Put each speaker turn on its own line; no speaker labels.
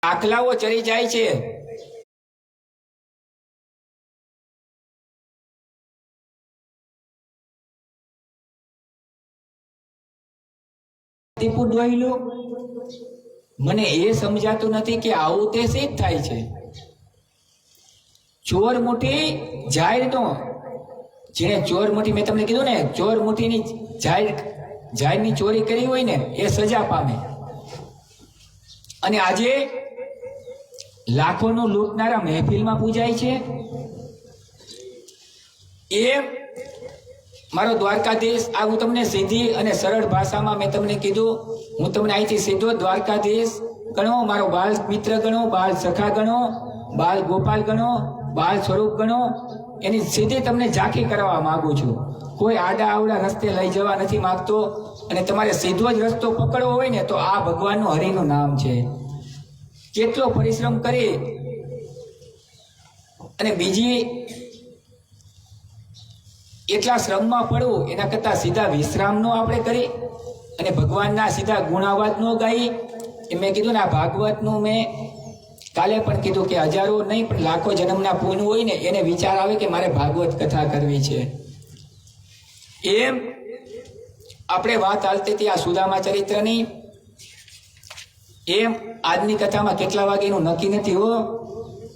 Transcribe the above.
આખલાઓ ચરી જાય છે। દીપુ ડોયલું મને એ સમજાતું નથી કે આવું તે શી થાય છે। ચોર મુઠ્ઠી જાહેરનો, જેને ચોર મુઠ્ઠી મેં તમને કીધું ને, ચોર મુઠ્ઠીની જાહેરની ચોરી કરી હોય ને એ સજા પામે। અને આજે લાખોનું લૂંટનારા મહેફિલમાં પૂજાય છે। એ મારો દ્વારકાધીશ, આ હું તમને સીધી અને સરળ ભાષામાં મેં તમને કીધું, હું તમને અહીંથી સીધો દ્વારકાધીશ ગણો, મારો બાલ મિત્ર ગણો, બાલ સખા ગણો, બાલ ગોપાલ ગણો, બાલ સ્વરૂપ ગણો, એની સીધી તમને ઝાંખી કરવા માંગુ છું। કોઈ આડા આવડા રસ્તે લઈ જવા નથી માંગતો। અને તમારે સીધો જ રસ્તો પકડવો હોય ને તો આ ભગવાનનું હરિનું નામ છે। કેટલો પરિશ્રમ કરી અને બીજી એટલા શ્રમમાં પડવું એના કરતા સીધા વિશ્રામનો આપણે કરી અને ભગવાનના સીધા ગુણાવાદ નો ગાઈ। એ મેં કીધું ને, આ ભાગવતનું મેં કાલે પણ કીધું કે હજારો નહીં પણ લાખો જન્મના પુણ્ય હોય ને એને વિચાર આવે કે મારે ભાગવત કથા કરવી છે। એમ આપણે વાત હાલતી હતી આ સુદામા ચરિત્રની। એમ આજની કથામાં કેટલા વાગેનું નક્કી નથી હો,